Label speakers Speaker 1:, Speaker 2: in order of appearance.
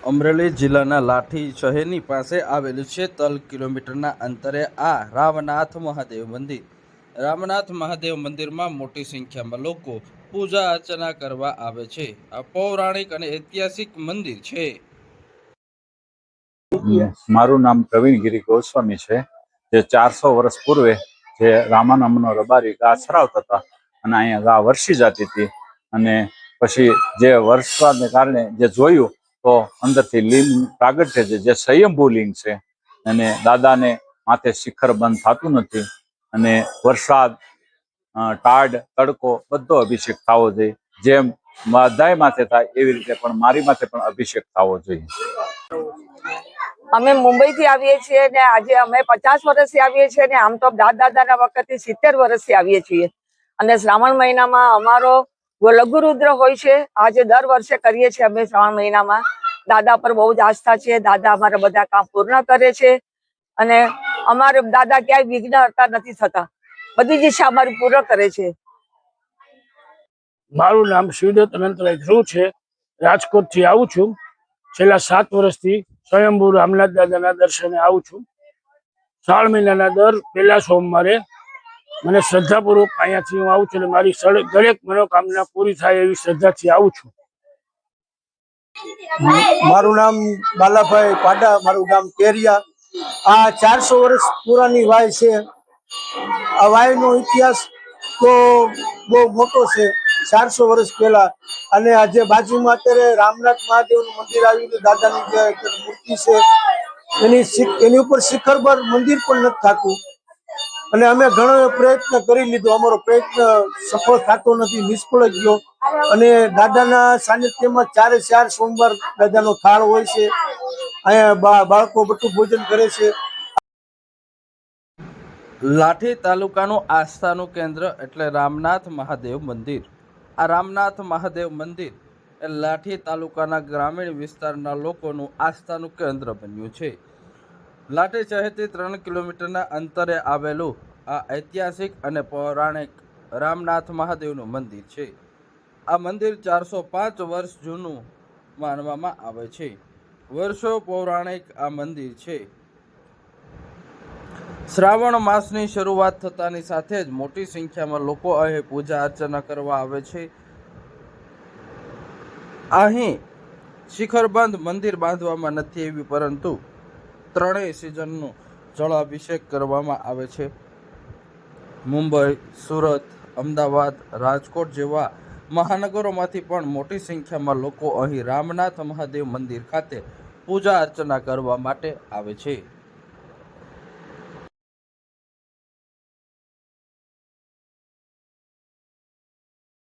Speaker 1: અમરેલી જિલ્લાના લાઠી શહેરની પાસે આવેલું છે 3 કિલોમીટરના અંતરે આ રામનાથ મહાદેવ મંદિર. રામનાથ મહાદેવ મંદિરમાં મોટી સંખ્યામાં લોકો પૂજા અર્ચના કરવા આવે છે. આ પૌરાણિક અને ઐતિહાસિક મંદિર છે.
Speaker 2: મારું નામ પ્રવીણગીરી ગોસ્વામી છે. જે 400 વર્ષ પૂર્વે જે રામાનામનો રબારી ગા સરાવતા હતા અને અહીંયા ગા વરસી જતી હતી, અને પછી જે વરસાદને કારણે જે જોયું તો અંદરથી લિંગ પ્રાગટ્ય છે, જે સ્વયંભૂ લિંગ છે, અને દાદાને માથે શિખર બંધ થતું નથી, અને વરસાદ, ટાઢ, તડકો બધો અભિષેક થવો જોઈએ. જેમ બધાય માથે થાય એવી રીતે પણ મારી માથે પણ અભિષેક થવો જોઈએ.
Speaker 3: અમે મુંબઈથી આવીએ છીએ ને આજે અમે 50 વર્ષથી આવીએ છીએ ને આમ તો દાદાના વખતથી 70 વર્ષથી આવીએ છીએ. અને શ્રાવણ મહિનામાં અમારો લઘુરુદ્ર હોય છે. આજે દર વર્ષે કરીએ છીએ અમે શ્રાવણ મહિનામાં. દાદા પર બહુ જ આસ્થા છે. દાદા અમારા બધા કામ પૂર્ણ કરે છે અને અમારે દાદા ક્યાંય વિઘ્ન હરતા નથી થતા. બધી જ ઈચ્છા અમારી પૂર્ણ કરે છે.
Speaker 4: મારું નામ શિવદત્ત અનંતરાય ધ્રુવ છે. રાજકોટથી આવું છું. છેલ્લા 7 વર્ષથી સ્વયંભૂ રામનાથ દાદાના દર્શને આવું છું. શ્રાવણ મહિનાના દર પહેલા સોમવારે મને શ્રદ્ધાપૂર્વક અહીંયાથી હું આવું છું અને મારી દરેક મનોકામના પૂરી થાય એવી શ્રદ્ધાથી આવું છું.
Speaker 5: મારું નામ બાલાભાઈ પાડા, મારું ગામ કેરિયા. આ 400 વર્ષ પુરાની વાય છે. આ વાયનો ઇતિહાસ તો બહુ મોટો છે, 400 વર્ષ પહેલા. અને આજે બાજુમાં અત્યારે રામનાથ મહાદેવનું મંદિર આવ્યું, દાદાની જે મૂર્તિ છે એની ઉપર શિખરબર મંદિર પણ નથી થતું. અને અમે ઘણો પ્રયત્ન કરી લીધો, અમારો પ્રયત્ન સફળ થતો નથી, નિષ્ફળ ગયો. અને દાદાના સાનિધ્યમાં 4 સોમવાર દાદાનો થાળ હોય છે. અહીંયા બાળકો બધું ભોજન કરે છે.
Speaker 1: લાઠી તાલુકાનું આસ્થાનું કેન્દ્ર એટલે રામનાથ મહાદેવ મંદિર. આ રામનાથ મહાદેવ મંદિર એ લાઠી તાલુકાના ગ્રામીણ વિસ્તારના લોકોનું આસ્થાનું કેન્દ્ર બન્યું છે. લાઠી શહેરથી 3 કિલોમીટરના અંતરે આવેલું આ ઐતિહાસિક અને પૌરાણિક રામનાથ મહાદેવનું મંદિર છે. આ મંદિર 405 વર્ષ જૂનું માનવામાં આવે છે. વર્ષો પૌરાણિક આ મંદિર છે. શ્રાવણ માસની શરૂઆત થતાની સાથે જ મોટી સંખ્યામાં લોકો અહીં પૂજા અર્ચના કરવા આવે છે. અહીં શિખરબંધ મંદિર બાંધવામાં નથી એવી, પરંતુ 3 સિઝનનો જળાભિષેક કરવામાં આવે છે. મુંબઈ, સુરત, અમદાવાદ, રાજકોટ જેવા મહાનગરોમાંથી પણ મોટી સંખ્યામાં લોકો અહીં રામનાથ મહાદેવ મંદિર ખાતે પૂજા અર્ચના કરવા માટે આવે છે.